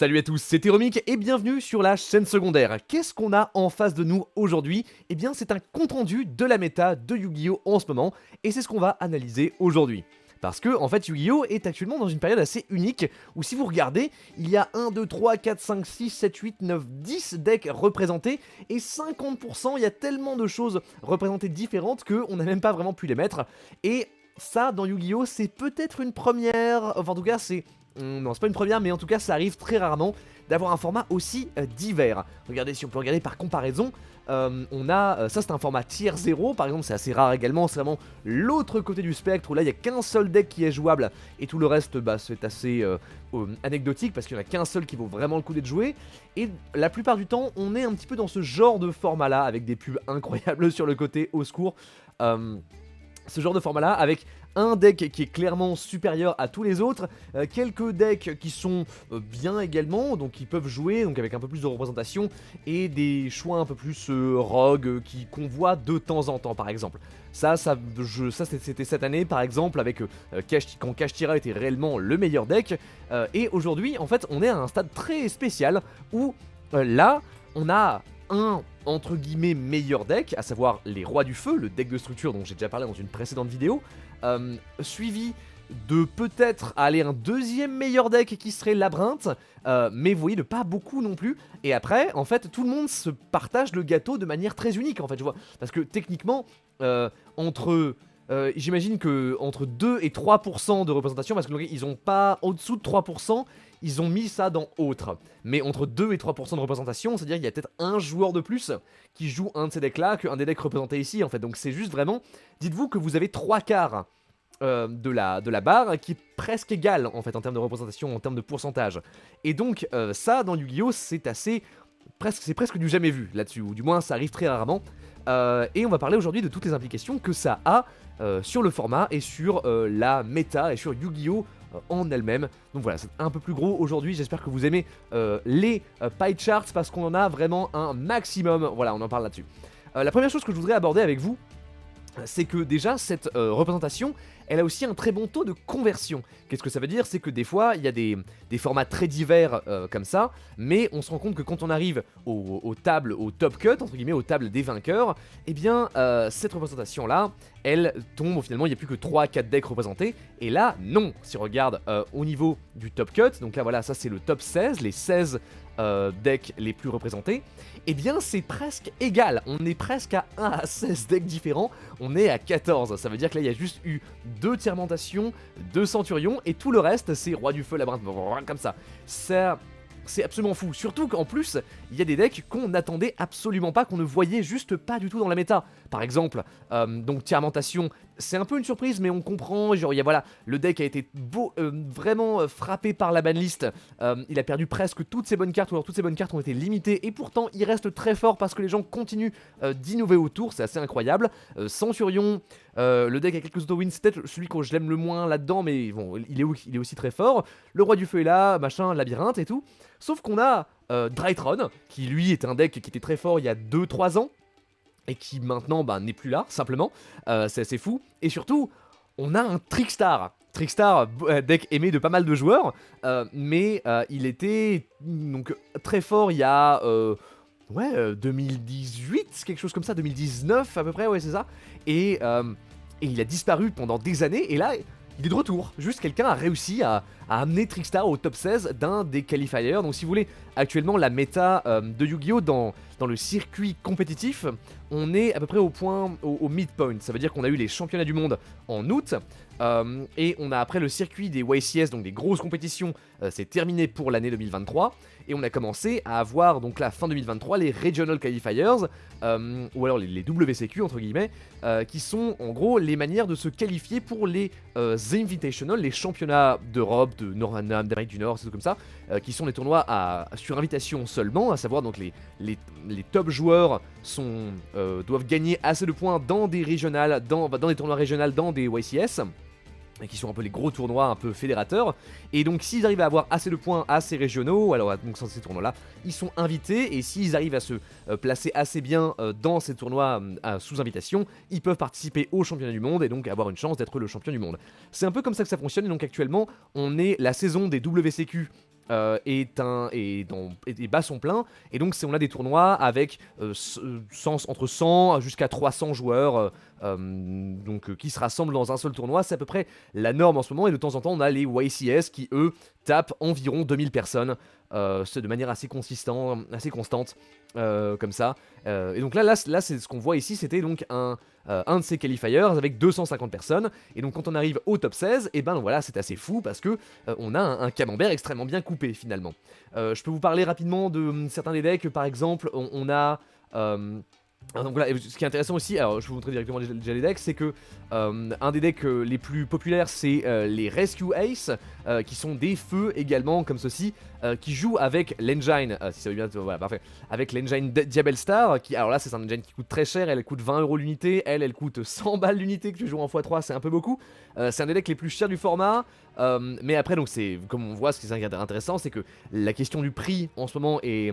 Salut à tous, c'est Théromique et bienvenue sur la chaîne secondaire. Qu'est-ce qu'on a en face de nous aujourd'hui? Eh bien c'est un compte-rendu de la méta de Yu-Gi-Oh en ce moment et c'est ce qu'on va analyser aujourd'hui. Parce que en fait Yu-Gi-Oh est actuellement dans une période assez unique où si vous regardez, il y a 1, 2, 3, 4, 5, 6, 7, 8, 9, 10 decks représentés et 50% il y a tellement de choses représentées différentes qu'on n'a même pas vraiment pu les mettre. Et ça dans Yu-Gi-Oh c'est peut-être une première, enfin en tout cas c'est... Non, c'est pas une première, mais en tout cas, ça arrive très rarement d'avoir un format aussi divers. Regardez, si on peut regarder par comparaison, on a, ça c'est un format tier 0, par exemple, c'est assez rare également, c'est vraiment l'autre côté du spectre, où là, il n'y a qu'un seul deck qui est jouable, et tout le reste, bah, c'est assez anecdotique, parce qu'il n'y en a qu'un seul qui vaut vraiment le coup d'être joué, et la plupart du temps, on est un petit peu dans ce genre de format-là, avec des pubs incroyables sur le côté, au secours. Ce genre de format-là, avec un deck qui est clairement supérieur à tous les autres, quelques decks qui sont bien également, donc qui peuvent jouer, donc avec un peu plus de représentation, et des choix un peu plus rogue qu'on voit de temps en temps par exemple. Ça c'était cette année par exemple, avec quand Kashtira était réellement le meilleur deck, et aujourd'hui en fait on est à un stade très spécial, où là on a un entre guillemets meilleur deck, à savoir les Rois du Feu, le deck de structure dont j'ai déjà parlé dans une précédente vidéo, suivi de peut-être aller un deuxième meilleur deck qui serait Labyrinthe, mais vous voyez de pas beaucoup non plus. Et après, en fait, tout le monde se partage le gâteau de manière très unique, en fait, je vois. Parce que techniquement, j'imagine que entre 2 et 3% de représentation, parce qu'ils ont pas au-dessous de 3%, ils ont mis ça dans autre. Mais entre 2 et 3% de représentation, c'est-à-dire qu'il y a peut-être un joueur de plus qui joue un de ces decks-là qu'un des decks représentés ici, en fait. Donc c'est juste vraiment, dites-vous que vous avez 3/4 de la barre qui est presque égale, en fait, en termes de représentation, en termes de pourcentage. Et donc ça, dans Yu-Gi-Oh, c'est presque du jamais vu là-dessus, ou du moins ça arrive très rarement. Et on va parler aujourd'hui de toutes les implications que ça a sur le format et sur la méta et sur Yu-Gi-Oh en elle-même. Donc voilà, c'est un peu plus gros aujourd'hui, j'espère que vous aimez les pie charts parce qu'on en a vraiment un maximum. Voilà, on en parle là-dessus. La première chose que je voudrais aborder avec vous, c'est que déjà cette représentation, elle a aussi un très bon taux de conversion. Qu'est-ce que ça veut dire? C'est que des fois, il y a des formats très divers comme ça, mais on se rend compte que quand on arrive aux tables, au top cut, entre guillemets, aux tables des vainqueurs, eh bien, cette représentation-là, elle tombe, finalement, il n'y a plus que 3-4 decks représentés, et là, non. Si on regarde au niveau du top cut, donc là, voilà, ça c'est le top 16, les 16 decks les plus représentés, eh bien c'est presque égal, on est presque à 1 à 16 decks différents, on est à 14, ça veut dire que là il y a juste eu 2 Tiermentation, 2 Centurions, et tout le reste c'est Roi du Feu, Labyrinthe, comme ça. C'est absolument fou, surtout qu'en plus, il y a des decks qu'on n'attendait absolument pas, qu'on ne voyait juste pas du tout dans la méta. Par exemple, donc Tiermentation, c'est un peu une surprise, mais on comprend, genre, voilà, le deck a été vraiment frappé par la banlist, il a perdu presque toutes ses bonnes cartes, ou alors toutes ses bonnes cartes ont été limitées, et pourtant il reste très fort parce que les gens continuent d'innover autour, c'est assez incroyable. Centurion, le deck a quelques auto-wins, c'est peut-être celui que je l'aime le moins là-dedans, mais bon, il est aussi très fort. Le Roi du Feu est là, machin, Labyrinthe et tout. Sauf qu'on a Drytron, qui lui est un deck qui était très fort il y a 2-3 ans, et qui maintenant n'est plus là, simplement. C'est assez fou. Et surtout, on a un Trickstar. Trickstar, deck aimé de pas mal de joueurs, mais il était donc très fort il y a... 2018, quelque chose comme ça, 2019 à peu près, ouais c'est ça. Et il a disparu pendant des années, et là, il est de retour. Juste quelqu'un a réussi à amener Trickstar au top 16 d'un des qualifiers. Donc si vous voulez, actuellement la méta de Yu-Gi-Oh dans le circuit compétitif, on est à peu près au midpoint. Ça veut dire qu'on a eu les championnats du monde en août, et on a après le circuit des YCS, donc des grosses compétitions, c'est terminé pour l'année 2023. Et on a commencé à avoir, donc la fin 2023, les Regional Qualifiers, ou alors les WCQ entre guillemets, qui sont en gros les manières de se qualifier pour les Invitational, les championnats d'Europe, de d'Amérique du Nord, c'est tout comme ça, qui sont des tournois sur invitation seulement, à savoir donc les top joueurs doivent gagner assez de points dans des régionales, dans des tournois régionaux, dans des YCS, qui sont un peu les gros tournois un peu fédérateurs, et donc s'ils arrivent à avoir assez de points assez régionaux, alors donc dans ces tournois là, ils sont invités, et s'ils arrivent à se placer assez bien dans ces tournois sous invitation, ils peuvent participer au championnat du monde, et donc avoir une chance d'être le champion du monde. C'est un peu comme ça que ça fonctionne, et donc actuellement, on est la saison des WCQ bat son plein, et donc on a des tournois avec entre 100 jusqu'à 300 joueurs qui se rassemblent dans un seul tournoi. C'est à peu près la norme en ce moment, et de temps en temps on a les YCS qui eux tapent environ 2000 personnes, c'est de manière assez constante, comme ça. Et donc là c'est ce qu'on voit ici, c'était donc un de ces qualifiers avec 250 personnes, et donc quand on arrive au top 16, et ben voilà, c'est assez fou parce que on a un camembert extrêmement bien coupé finalement. Je peux vous parler rapidement de certains des decks. Par exemple on a donc voilà, ce qui est intéressant aussi, alors je vais vous montrer directement déjà les decks, c'est que un des decks les plus populaires, c'est les Rescue Ace, qui sont des feux également comme ceci, qui jouent avec l'engine, si ça veut bien, voilà, parfait, avec l'engine Diabellstar, qui, alors là c'est un engine qui coûte très cher, elle coûte 20 € l'unité, elle coûte 100 balles l'unité, que tu joues en x3, c'est un peu beaucoup. C'est un des decks les plus chers du format, mais après donc c'est, comme on voit, ce qui est intéressant, c'est que la question du prix en ce moment est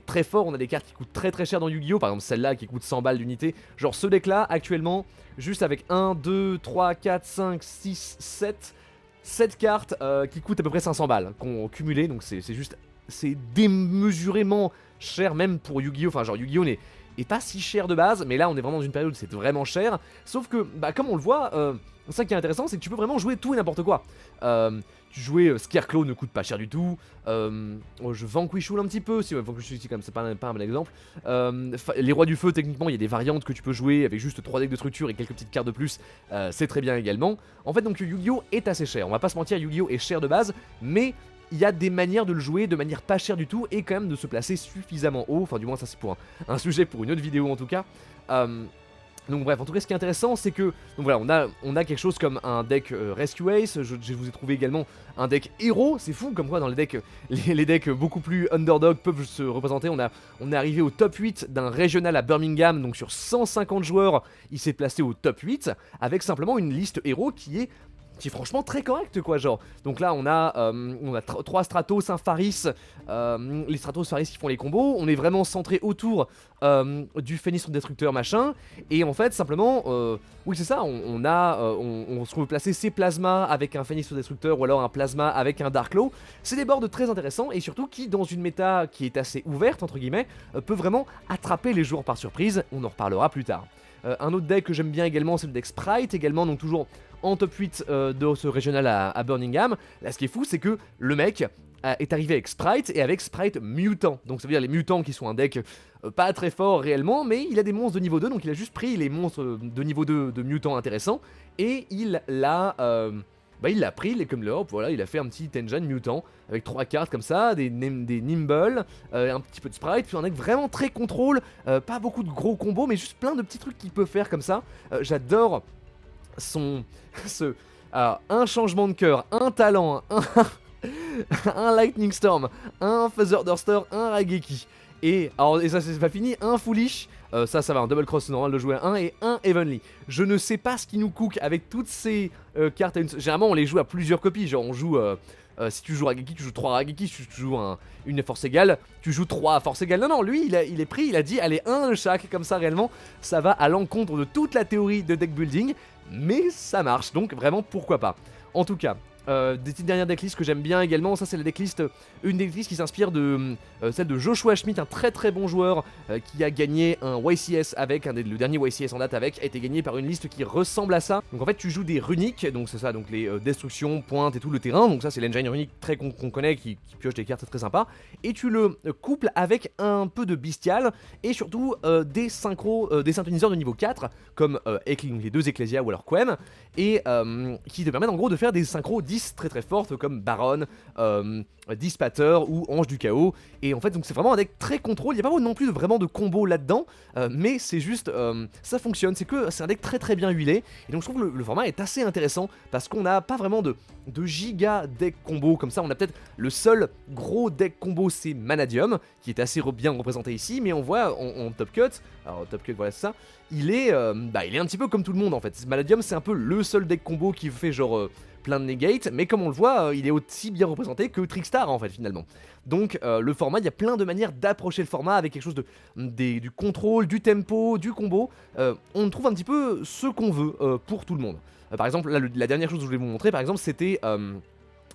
très fort. On a des cartes qui coûtent très très cher dans Yu-Gi-Oh! Par exemple celle-là qui coûte 100 balles d'unité, genre ce deck là actuellement, juste avec 1, 2, 3, 4, 5, 6, 7 cartes qui coûtent à peu près 500 balles qu'on cumulé, donc c'est juste, c'est démesurément cher même pour Yu-Gi-Oh! Enfin genre Yu-Gi-Oh! Est pas si cher de base, mais là on est vraiment dans une période où c'est vraiment cher, sauf que bah, comme on le voit, ça qui est intéressant, c'est que tu peux vraiment jouer tout et n'importe quoi. Tu jouais Scarecrow ne coûte pas cher du tout. Je Vanquishul un petit peu, si Vanquishul ici, comme c'est pas un bon exemple. Les Rois du Feu, techniquement, il y a des variantes que tu peux jouer avec juste 3 decks de structure et quelques petites cartes de plus. C'est très bien également. En fait, donc Yu-Gi-Oh! Est assez cher. On va pas se mentir, Yu-Gi-Oh! Est cher de base, mais il y a des manières de le jouer de manière pas chère du tout et quand même de se placer suffisamment haut. Enfin, du moins, ça c'est pour un sujet pour une autre vidéo en tout cas. Donc bref, en tout cas ce qui est intéressant c'est que donc voilà, on a quelque chose comme un deck Rescue Ace. Je vous ai trouvé également un deck héros. C'est fou comme quoi dans les decks, les decks beaucoup plus underdog peuvent se représenter. On est arrivé au top 8 d'un régional à Birmingham, donc sur 150 joueurs il s'est placé au top 8 avec simplement une liste héros qui est franchement très correct quoi, genre. Donc là on a 3 Stratos, un Faris, les Stratos Faris qui font les combos. On est vraiment centré autour du Phénix Destructeur machin, et en fait simplement oui c'est ça, on se trouve placer ses plasmas avec un Phénix Destructeur ou alors un plasma avec un Dark Claw. C'est des boards très intéressants et surtout qui dans une méta qui est assez ouverte entre guillemets peut vraiment attraper les joueurs par surprise. On en reparlera plus tard. Un autre deck que j'aime bien également, c'est le deck Sprite, également, donc toujours en top 8 de ce régional à Birmingham. Là, ce qui est fou, c'est que le mec est arrivé avec Sprite et avec Sprite Mutant. Donc ça veut dire les mutants qui sont un deck pas très fort réellement, mais il a des monstres de niveau 2, donc il a juste pris les monstres de niveau 2 de mutants intéressants, et il l'a pris comme l'Europe, voilà, il a fait un petit Tengen Mutant avec 3 cartes comme ça, des Nimble, un petit peu de Sprite, puis un deck vraiment très contrôle, pas beaucoup de gros combos, mais juste plein de petits trucs qu'il peut faire comme ça. J'adore un changement de cœur, un talent, un Lightning Storm, un Feather Duster, un Raigeki. Et ça c'est pas fini, un Foolish, ça va, un double cross, c'est normal de jouer à 1, et un Heavenly. Je ne sais pas ce qui nous cook avec toutes ces cartes. Généralement on les joue à plusieurs copies, genre on joue, si tu joues Raigeki, tu joues 3 Raigeki, si tu joues une force égale, tu joues 3 à force égale. Non, lui il est pris, il a dit allez 1 de chaque, comme ça réellement, ça va à l'encontre de toute la théorie de deck building, mais ça marche, donc vraiment pourquoi pas. En tout cas, des petites dernières decklists que j'aime bien également, ça c'est la decklist, une decklist qui s'inspire de celle de Joshua Schmidt, un très très bon joueur qui a gagné un YCS avec, le dernier YCS en date avec, a été gagné par une liste qui ressemble à ça. Donc en fait tu joues des runiques, donc c'est ça, donc les destructions, pointes et tout le terrain, donc ça c'est l'engine runique très qu'on connaît, qui pioche des cartes, c'est très sympa, et tu le couples avec un peu de bestial, et surtout des synthoniseurs de niveau 4, comme les 2 Ecclesia ou alors Quem, et qui te permettent en gros de faire des synchros 10 très très fortes comme Baron, Dispater ou Ange du Chaos. Et en fait donc c'est vraiment un deck très contrôle, il n'y a pas non plus vraiment de combo là-dedans, mais c'est juste, ça fonctionne, c'est un deck très très bien huilé, et donc je trouve que le format est assez intéressant, parce qu'on n'a pas vraiment de giga deck combo comme ça. On a peut-être le seul gros deck combo, c'est Manadium, qui est assez bien représenté ici, mais on voit en top cut, alors top cut voilà c'est ça, il est un petit peu comme tout le monde en fait. Manadium c'est un peu le seul deck combo qui fait genre plein de negate, mais comme on le voit, il est aussi bien représenté que Trickstar en fait finalement. Donc le format, il y a plein de manières d'approcher le format avec quelque chose du contrôle, du tempo, du combo. On trouve un petit peu ce qu'on veut pour tout le monde. Par exemple, là, la dernière chose que je voulais vous montrer, par exemple, c'était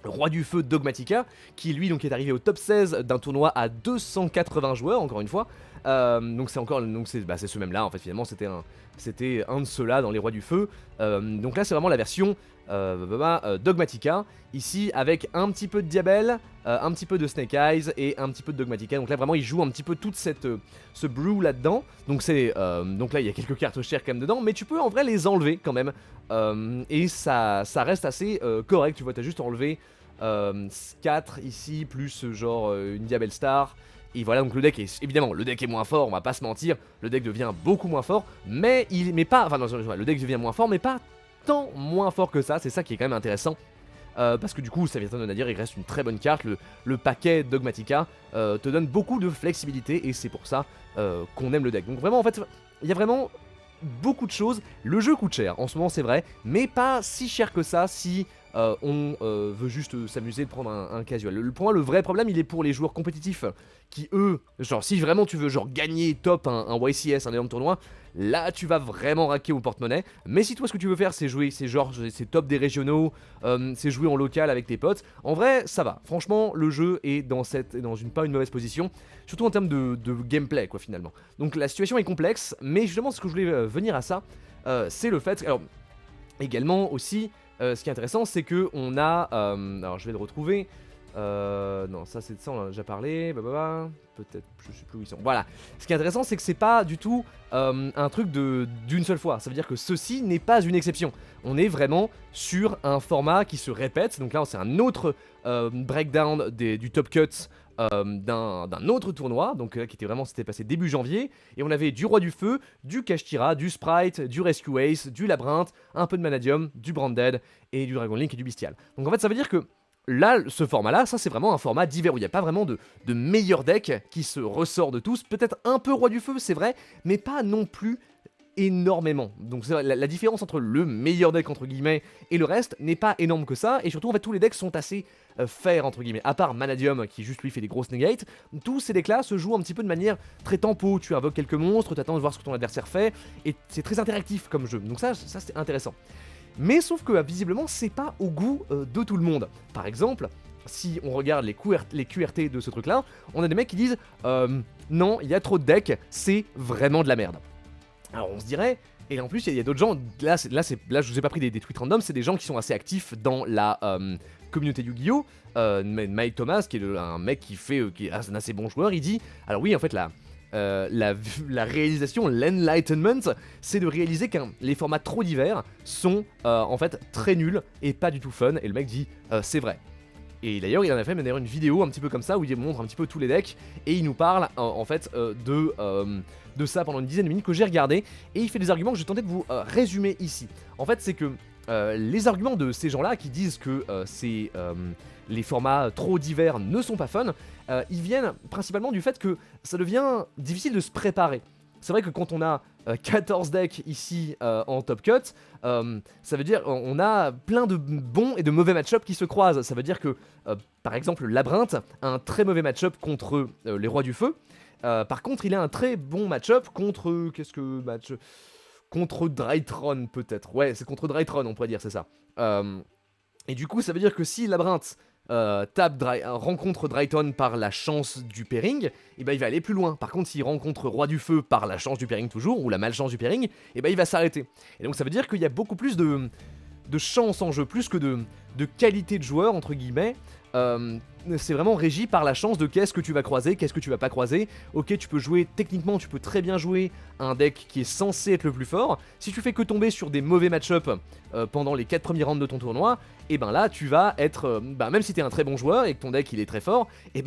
Roi du Feu Dogmatika, qui lui donc est arrivé au top 16 d'un tournoi à 280 joueurs, encore une fois. Donc c'est encore, donc c'est ce même là en fait, finalement c'était un de ceux-là dans les Rois du Feu. Donc là c'est vraiment la version Dogmatika, ici avec un petit peu de Diabel, un petit peu de Snake Eyes et un petit peu de Dogmatika. Donc là vraiment il joue un petit peu toute ce brew là-dedans. Donc donc là il y a quelques cartes chères quand même dedans, mais tu peux en vrai les enlever quand même. Et ça reste assez correct, tu vois, t'as juste enlevé 4 ici, plus genre une Diabel Star. Et voilà, donc le deck est, évidemment, le deck est moins fort, on va pas se mentir, le deck devient beaucoup moins fort, mais le deck devient moins fort, mais pas tant moins fort que ça, c'est ça qui est quand même intéressant. Parce que du coup, ça vient de dire, il reste une très bonne carte, le paquet Dogmatika te donne beaucoup de flexibilité, et c'est pour ça qu'on aime le deck. Donc vraiment, en fait, il y a vraiment beaucoup de choses. Le jeu coûte cher, en ce moment c'est vrai, mais pas si cher que ça si on veut juste s'amuser de prendre un casual. Pour moi, le vrai problème, il est pour les joueurs compétitifs qui, eux, genre si vraiment tu veux genre gagner top un YCS, un énorme tournoi, là tu vas vraiment raquer au porte-monnaie. Mais si toi ce que tu veux faire c'est jouer, c'est top des régionaux, c'est jouer en local avec tes potes, en vrai ça va. Franchement le jeu est dans pas une mauvaise position, surtout en termes de gameplay quoi finalement. Donc la situation est complexe, mais justement ce que je voulais venir à ça, c'est le fait, alors également aussi, ce qui est intéressant c'est que on a, alors je vais le retrouver. Non, ça c'est de ça, on en a déjà parlé, peut-être, je sais plus où ils sont. Voilà, ce qui est intéressant c'est que c'est pas du tout un truc d'une seule fois, ça veut dire que ceci n'est pas une exception. On est vraiment sur un format qui se répète, donc là c'est un autre breakdown du top cut d'un autre tournoi, donc qui s'était passé début janvier, et on avait du Roi du Feu, du Kashtira, du Sprite, du Rescue Ace, du Labyrinthe, un peu de Manadium, du Branded, et du Dragon Link et du Bestial. Donc en fait ça veut dire que là, ce format-là, ça c'est vraiment un format divers où il n'y a pas vraiment de meilleur deck qui se ressort de tous. Peut-être un peu Roi du Feu, c'est vrai, mais pas non plus énormément. Donc la différence entre le meilleur deck entre guillemets et le reste n'est pas énorme que ça. Et surtout en fait tous les decks sont assez fair entre guillemets. À part Manadium qui juste lui fait des grosses negates, tous ces decks-là se jouent un petit peu de manière très tempo. Tu invoques quelques monstres, tu attends de voir ce que ton adversaire fait, et c'est très interactif comme jeu. Donc ça c'est intéressant. Mais sauf que visiblement c'est pas au goût de tout le monde. Par exemple, si on regarde les QRT de ce truc là, on a des mecs qui disent non, il y a trop de decks, c'est vraiment de la merde. Alors on se dirait, et en plus il y a d'autres gens, là je vous ai pas pris des tweets random, c'est des gens qui sont assez actifs dans la communauté Yu-Gi-Oh! Mike Thomas, qui est un mec qui est un assez bon joueur, il dit, alors oui en fait la réalisation, l'enlightenment, c'est de réaliser que les formats trop divers sont en fait très nuls et pas du tout fun, et le mec dit c'est vrai. Et d'ailleurs il en a fait une vidéo un petit peu comme ça où il montre un petit peu tous les decks et il nous parle en fait de ça pendant une dizaine de minutes que j'ai regardé, et il fait des arguments que je vais tenter de vous résumer ici. En fait c'est que les arguments de ces gens là qui disent que les formats trop divers ne sont pas fun, ils viennent principalement du fait que ça devient difficile de se préparer. C'est vrai que quand on a 14 decks ici en top cut, ça veut dire on a plein de bons et de mauvais match-up qui se croisent. Ça veut dire que, par exemple, Labyrinthe a un très mauvais match-up contre les Rois du Feu. Par contre, il a un très bon match-up contre... Contre Drytron peut-être. Ouais, c'est contre Drytron, on pourrait dire, c'est ça. Et du coup, ça veut dire que si Labyrinthe rencontre Drytron par la chance du pairing, et ben il va aller plus loin. Par contre, s'il rencontre Roi du Feu par la chance du pairing toujours, ou la malchance du pairing, et ben il va s'arrêter. Et donc ça veut dire qu'il y a beaucoup plus de chance en jeu, plus que de qualité de joueur, entre guillemets. C'est vraiment régi par la chance de qu'est-ce que tu vas croiser, qu'est-ce que tu vas pas croiser. Ok, tu peux jouer, techniquement tu peux très bien jouer un deck qui est censé être le plus fort. Si tu fais que tomber sur des mauvais match-up pendant les 4 premiers rounds de ton tournoi, et ben là tu vas être, même si t'es un très bon joueur et que ton deck il est très fort, et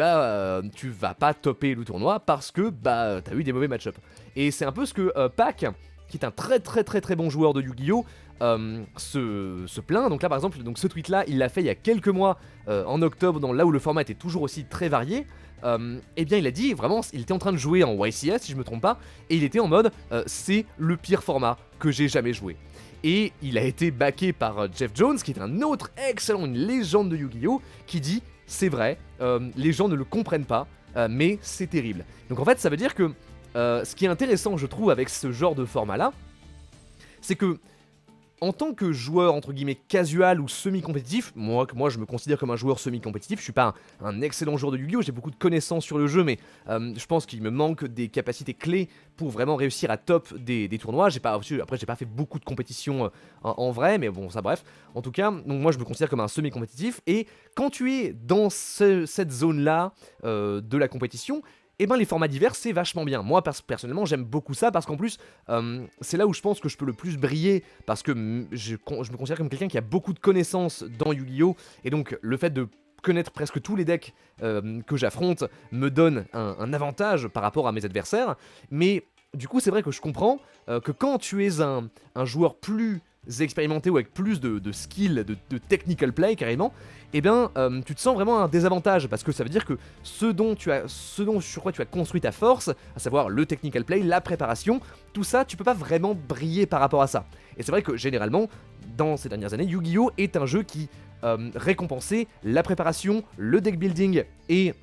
tu vas pas topper le tournoi parce que t'as eu des mauvais match-up. Et c'est un peu ce que Pac, qui est un très bon joueur de Yu-Gi-Oh! Se plaint. Donc là par exemple, ce tweet là il l'a fait il y a quelques mois en octobre, là où le format était toujours aussi très varié. Et bien il a dit vraiment, il était en train de jouer en YCS si je me trompe pas, et il était en mode c'est le pire format que j'ai jamais joué. Et il a été backé par Jeff Jones, qui est un autre excellent, une légende de Yu-Gi-Oh! Qui dit c'est vrai, les gens ne le comprennent pas, mais c'est terrible. Donc en fait ça veut dire que ce qui est intéressant je trouve avec ce genre de format là, c'est que en tant que joueur entre guillemets casual ou semi-compétitif, moi je me considère comme un joueur semi-compétitif, je suis pas un excellent joueur de Yu-Gi-Oh, j'ai beaucoup de connaissances sur le jeu, mais je pense qu'il me manque des capacités clés pour vraiment réussir à top des tournois. Après j'ai pas fait beaucoup de compétitions en vrai, mais bon ça bref. En tout cas, donc moi je me considère comme un semi-compétitif, et quand tu es dans cette zone-là de la compétition, et ben les formats divers c'est vachement bien. Moi personnellement j'aime beaucoup ça parce qu'en plus c'est là où je pense que je peux le plus briller, parce que je me considère comme quelqu'un qui a beaucoup de connaissances dans Yu-Gi-Oh! Et donc le fait de connaître presque tous les decks que j'affronte me donne un avantage par rapport à mes adversaires. Mais du coup c'est vrai que je comprends que quand tu es un joueur plus expérimenté ou avec plus de skill, de technical play carrément, eh bien tu te sens vraiment un désavantage, parce que ça veut dire que ce dont sur quoi tu as construit ta force, à savoir le technical play, la préparation, tout ça tu peux pas vraiment briller par rapport à ça. Et c'est vrai que généralement dans ces dernières années, Yu-Gi-Oh! Est un jeu qui récompensait la préparation, le deck building et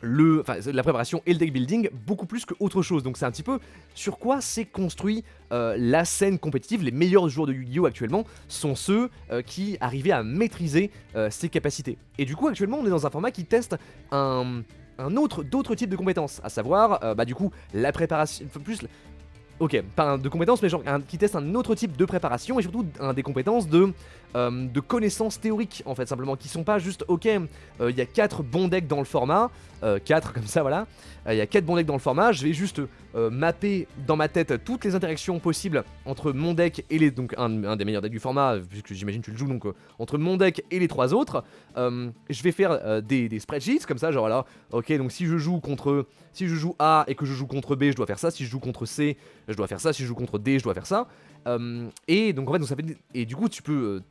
la préparation et le deck building beaucoup plus qu'autre chose. Donc c'est un petit peu sur quoi s'est construit la scène compétitive. Les meilleurs joueurs de Yu-Gi-Oh! Actuellement sont ceux qui arrivaient à maîtriser ces capacités. Et du coup actuellement on est dans un format qui teste d'autres types de compétences, à savoir du coup la préparation, plus ok, pas de compétences, mais genre qui teste un autre type de préparation, et surtout des compétences de connaissances théoriques, en fait, simplement, qui sont pas juste, ok, il y a 4 bons decks dans le format, 4 comme ça, voilà, il y a 4 bons decks dans le format, je vais juste mapper dans ma tête toutes les interactions possibles entre mon deck et donc un des meilleurs decks du format, puisque j'imagine tu le joues, donc entre mon deck et les 3 autres, je vais faire des spreadsheets, comme ça, genre là, ok, donc si je joue A et que je joue contre B, je dois faire ça, si je joue contre C, je dois faire ça, si je joue contre D, je dois faire ça, et donc en fait, ça fait, et du coup tu peux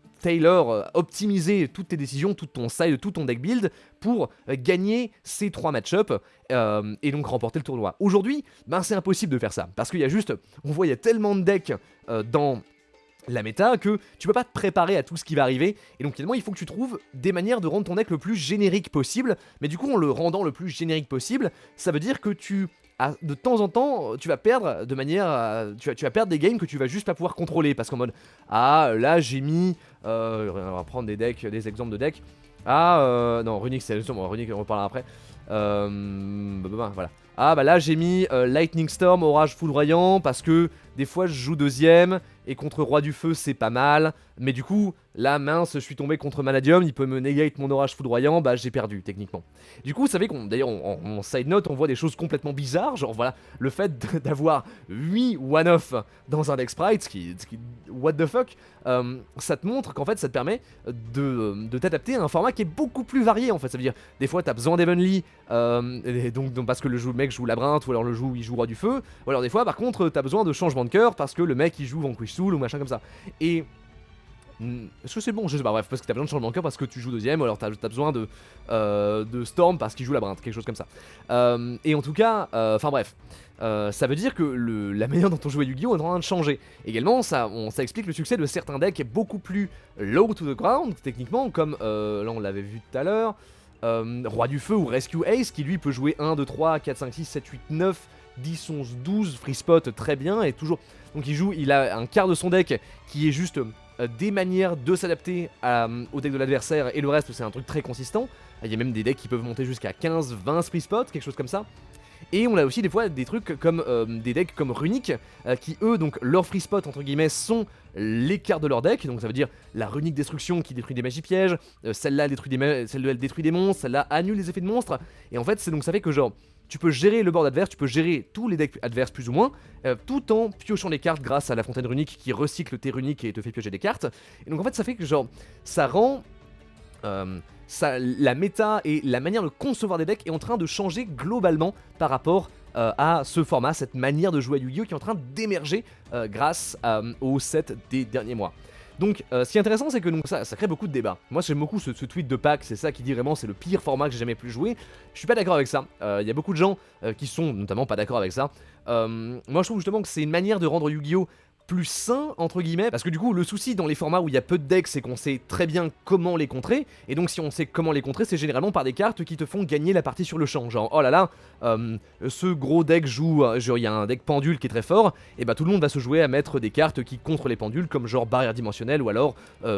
optimiser toutes tes décisions, tout ton side, tout ton deck build pour gagner ces 3 match-up et donc remporter le tournoi. Aujourd'hui, c'est impossible de faire ça, parce qu'il y a juste, on voit il y a tellement de decks dans la méta que tu peux pas te préparer à tout ce qui va arriver, et donc finalement il faut que tu trouves des manières de rendre ton deck le plus générique possible, mais du coup en le rendant le plus générique possible, ça veut dire que de temps en temps, tu vas perdre de manière tu vas perdre des games que tu vas juste pas pouvoir contrôler, parce qu'en mode, ah là j'ai mis, on va prendre des exemples de decks, non, Runic c'est Runic on en reparlera après, voilà. Ah bah là j'ai mis Lightning Storm, Orage Foudroyant, parce que des fois je joue deuxième, et contre Roi du Feu c'est pas mal, mais du coup, là mince, je suis tombé contre Manadium, il peut me negate mon Orage Foudroyant, bah j'ai perdu techniquement. Du coup, vous savez d'ailleurs en side note, on voit des choses complètement bizarres, genre voilà, le fait d'avoir 8 one-off dans un deck sprite, what the fuck, ça te montre qu'en fait ça te permet de t'adapter à un format qui est beaucoup plus varié en fait. Ça veut dire, des fois t'as besoin d'Evenly, donc parce que le mec joue Labyrinthe, ou alors il joue Roi du Feu, ou alors des fois par contre t'as besoin de changement de cœur parce que le mec il joue Vanquish Soul ou machin comme ça. Et est-ce que c'est bon? Je sais pas, bref, parce que t'as besoin de changement de cœur parce que tu joues deuxième, ou alors t'as besoin de Storm parce qu'il joue Labyrinthe, quelque chose comme ça. Et en tout cas, enfin bref, ça veut dire que la manière dont on joue à Yu-Gi-Oh! Est en train de changer. Également, ça explique le succès de certains decks beaucoup plus low to the ground, techniquement, comme là on l'avait vu tout à l'heure, Roi du Feu ou Rescue Ace, qui lui peut jouer 1, 2, 3, 4, 5, 6, 7, 8, 9, 10, 11, 12, free spot très bien, et toujours. Donc il a un quart de son deck qui est juste des manières de s'adapter au deck de l'adversaire, et le reste c'est un truc très consistant. Il y a même des decks qui peuvent monter jusqu'à 15, 20 free spot, quelque chose comme ça. Et on a aussi des fois des trucs comme des decks comme Runic, qui eux, donc leur free spot entre guillemets, sont les cartes de leur deck. Donc ça veut dire la Runic Destruction qui détruit des magies pièges, celle-là elle détruit des monstres, celle-là annule les effets de monstres. Et en fait, donc ça fait que genre, tu peux gérer le board adverse, tu peux gérer tous les decks adverses plus ou moins, tout en piochant les cartes grâce à la fontaine runique qui recycle tes runiques et te fait piocher des cartes. Et donc en fait, ça fait que genre, ça rend la méta et la manière de concevoir des decks est en train de changer globalement par rapport à ce format, cette manière de jouer à Yu-Gi-Oh! Qui est en train d'émerger grâce au set des derniers mois. Donc ce qui est intéressant, c'est que donc, ça crée beaucoup de débats. Moi j'aime beaucoup ce tweet de Pac, c'est ça qui dit vraiment c'est le pire format que j'ai jamais pu jouer. Je suis pas d'accord avec ça, il y a beaucoup de gens qui sont notamment pas d'accord avec ça. Moi je trouve justement que c'est une manière de rendre Yu-Gi-Oh! plus sain entre guillemets, parce que du coup le souci dans les formats où il y a peu de decks c'est qu'on sait très bien comment les contrer, et donc si on sait comment les contrer c'est généralement par des cartes qui te font gagner la partie sur le champ, genre oh là là, ce gros deck joue, genre il y a un deck pendule qui est très fort, et bah tout le monde va se jouer à mettre des cartes qui contrent les pendules comme genre barrière dimensionnelle ou alors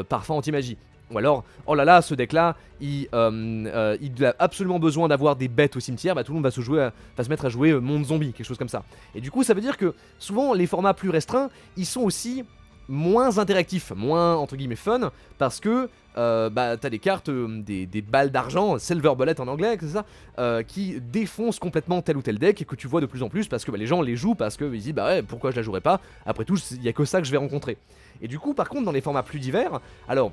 parfum anti-magie. Ou alors, oh là là, ce deck là, il a absolument besoin d'avoir des bêtes au cimetière, bah tout le monde va se mettre à jouer monde zombie, quelque chose comme ça. Et du coup ça veut dire que souvent les formats plus restreints, ils sont aussi moins interactifs, moins entre guillemets fun, parce que bah t'as des cartes, des balles d'argent, silver bullet en anglais, c'est ça, qui défoncent complètement tel ou tel deck et que tu vois de plus en plus parce que bah, les gens les jouent parce qu'ils disent bah ouais pourquoi je la jouerais pas, après tout il y a que ça que je vais rencontrer. Et du coup par contre dans les formats plus divers, alors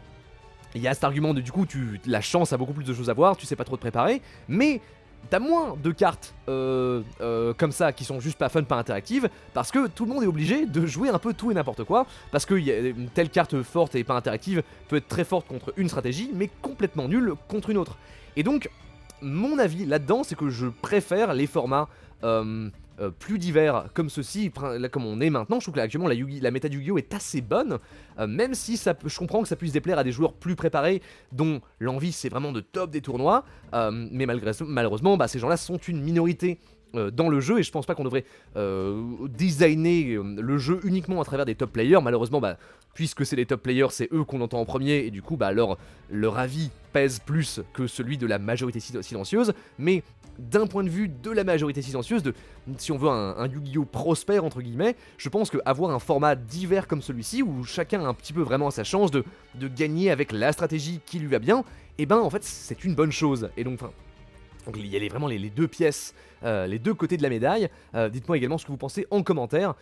il y a cet argument de du coup la chance a beaucoup plus de choses à voir, tu sais pas trop te préparer, mais t'as moins de cartes comme ça qui sont juste pas fun, pas interactives, parce que tout le monde est obligé de jouer un peu tout et n'importe quoi, parce que une telle carte forte et pas interactive peut être très forte contre une stratégie, mais complètement nulle contre une autre. Et donc, mon avis là-dedans, c'est que je préfère les formats plus divers comme ceci, là comme on est maintenant. Je trouve que là, actuellement la méta de Yu-Gi-Oh est assez bonne, même si je comprends que ça puisse déplaire à des joueurs plus préparés dont l'envie c'est vraiment de top des tournois, mais malheureusement bah, ces gens-là sont une minorité dans le jeu, et je pense pas qu'on devrait designer le jeu uniquement à travers des top players. Malheureusement bah, puisque c'est les top players, c'est eux qu'on entend en premier, et du coup bah, leur avis pèse plus que celui de la majorité silencieuse, mais d'un point de vue de la majorité silencieuse, si on veut un Yu-Gi-Oh prospère entre guillemets, je pense qu'avoir un format divers comme celui-ci, où chacun a un petit peu vraiment sa chance de gagner avec la stratégie qui lui va bien, et ben en fait c'est une bonne chose. Et donc il y a vraiment les deux pièces, les deux côtés de la médaille. Dites-moi également ce que vous pensez en commentaire.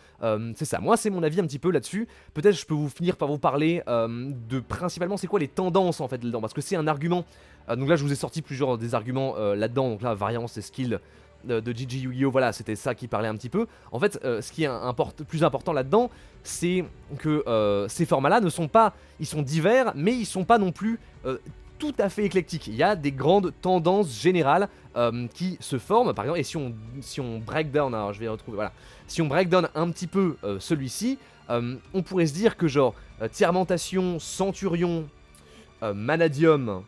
C'est ça, moi c'est mon avis un petit peu là-dessus. Peut-être je peux finir par vous parler de principalement c'est quoi les tendances en fait là-dedans, parce que c'est un argument. Donc là je vous ai sorti plusieurs des arguments là-dedans, donc là variance et skill de GG Yu-Gi-Oh, voilà c'était ça qui parlait un petit peu. En fait ce qui est plus important là-dedans, c'est que ces formats-là ne sont pas, ils sont divers, mais ils sont pas non plus tout à fait éclectique. Il y a des grandes tendances générales qui se forment, par exemple, et si on break down, alors je vais retrouver, voilà, si on break down un petit peu celui-ci, on pourrait se dire que genre Tiermentation, Centurion, Manadium,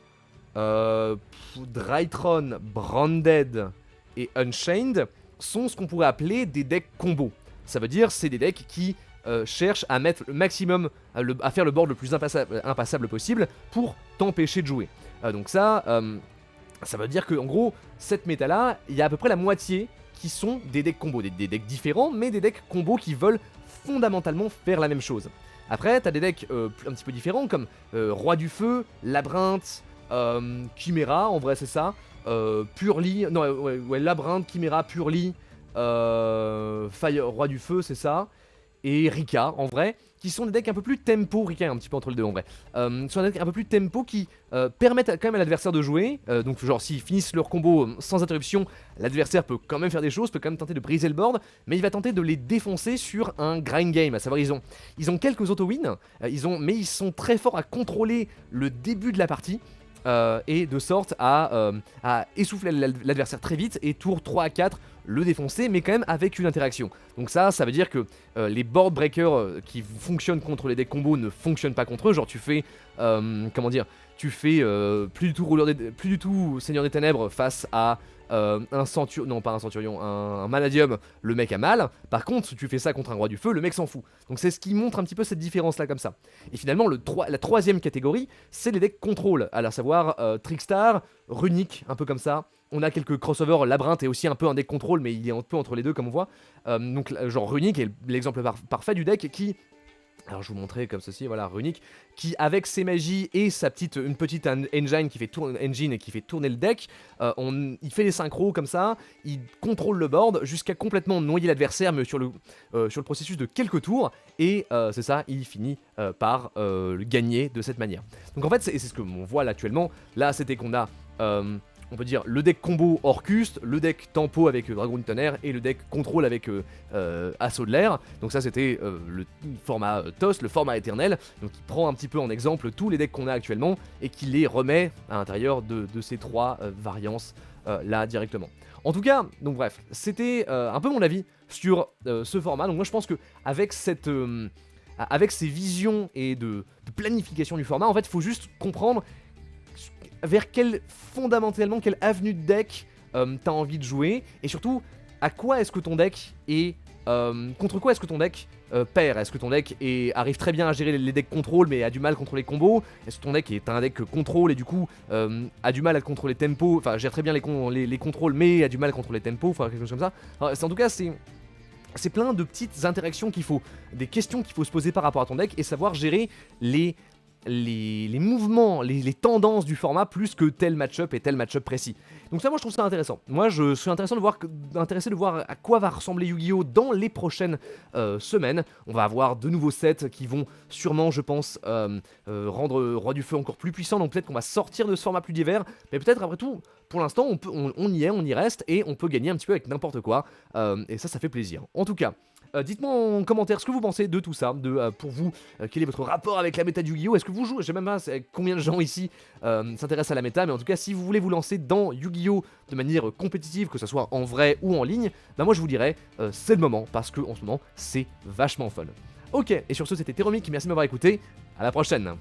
Drytron, Branded et Unchained sont ce qu'on pourrait appeler des decks combos. Ça veut dire c'est des decks qui cherche à mettre le maximum, à faire le board le plus impassable possible pour t'empêcher de jouer. Donc ça veut dire que en gros, cette méta là, il y a à peu près la moitié qui sont des decks combos, des decks différents, mais des decks combos qui veulent fondamentalement faire la même chose. Après, t'as des decks un petit peu différents comme Roi du Feu, Labyrinthe, Chimera, en vrai c'est ça, Purely, non ouais, Labyrinthe, Chimera, Purely, Fire, Roi du Feu c'est ça, et Rika en vrai, qui sont des decks un peu plus tempo, Rika est un petit peu entre les deux en vrai, sont des decks un peu plus tempo qui permettent quand même à l'adversaire de jouer, donc genre s'ils finissent leur combo sans interruption, l'adversaire peut quand même faire des choses, peut quand même tenter de briser le board, mais il va tenter de les défoncer sur un grind game, à savoir ils ont quelques auto-wins, mais ils sont très forts à contrôler le début de la partie, et de sorte à essouffler l'adversaire très vite et tour 3 à 4 le défoncer, mais quand même avec une interaction. Donc ça veut dire que les board breakers qui fonctionnent contre les decks combos ne fonctionnent pas contre eux. Genre tu fais, comment dire, tu fais plus du tout Seigneur des Ténèbres face à un centurion, non pas un centurion, un Manadium, le mec a mal. Par contre, si tu fais ça contre un Roi du Feu, le mec s'en fout. Donc c'est ce qui montre un petit peu cette différence là comme ça. Et finalement, la troisième catégorie, c'est les decks contrôle, à savoir Trickstar, Runic, un peu comme ça. On a quelques crossovers, Labyrinthe est aussi un peu un deck contrôle, mais il est un peu entre les deux comme on voit. Donc genre Runic est l'exemple parfait du deck qui... Alors je vous montrais comme ceci, voilà, Runic, qui avec ses magies et une petite engine qui fait tourner le deck, il fait les synchros comme ça, il contrôle le board jusqu'à complètement noyer l'adversaire, mais sur le processus de quelques tours, et c'est ça, il finit par gagner de cette manière. Donc en fait, c'est ce que on voit là actuellement, là c'était qu'on a... on peut dire le deck combo Orcust, le deck tempo avec Dragon du Tonnerre et le deck contrôle avec Assaut de l'air. Donc ça c'était le format TOS, le format éternel. Donc il prend un petit peu en exemple tous les decks qu'on a actuellement et qui les remet à l'intérieur de ces trois variances là directement. En tout cas, donc bref, c'était un peu mon avis sur ce format. Donc moi je pense que avec cette avec ces visions et de planification du format, en fait, il faut juste comprendre vers fondamentalement, quelle avenue de deck t'as envie de jouer, et surtout, à quoi est-ce que ton deck est... contre quoi est-ce que ton deck perd? Est-ce que ton deck arrive très bien à gérer les decks contrôle mais a du mal contre les combos? Est-ce que ton deck est un deck contrôle et du coup a du mal à contrôler les tempos, enfin gère très bien les contrôles mais a du mal contre les tempos, enfin quelque chose comme ça. Alors, en tout cas c'est plein de petites interactions des questions qu'il faut se poser par rapport à ton deck et savoir gérer les mouvements, les tendances du format plus que tel match-up et tel match-up précis. Donc ça, moi je trouve ça intéressant. Moi je suis intéressé de voir à quoi va ressembler Yu-Gi-Oh! Dans les prochaines semaines. On va avoir de nouveaux sets qui vont sûrement, je pense, rendre Roi du Feu encore plus puissant. Donc peut-être qu'on va sortir de ce format plus divers. Mais peut-être après tout, pour l'instant, on y reste et on peut gagner un petit peu avec n'importe quoi. Et ça fait plaisir. En tout cas... dites-moi en commentaire ce que vous pensez de tout ça, pour vous, quel est votre rapport avec la méta de Yu-Gi-Oh! Est-ce que vous jouez, je sais même pas combien de gens ici s'intéressent à la méta, mais en tout cas si vous voulez vous lancer dans Yu-Gi-Oh! De manière compétitive, que ce soit en vrai ou en ligne, bah moi je vous dirais c'est le moment, parce que en ce moment c'est vachement fun. Ok, et sur ce c'était Teromic, merci de m'avoir écouté, à la prochaine.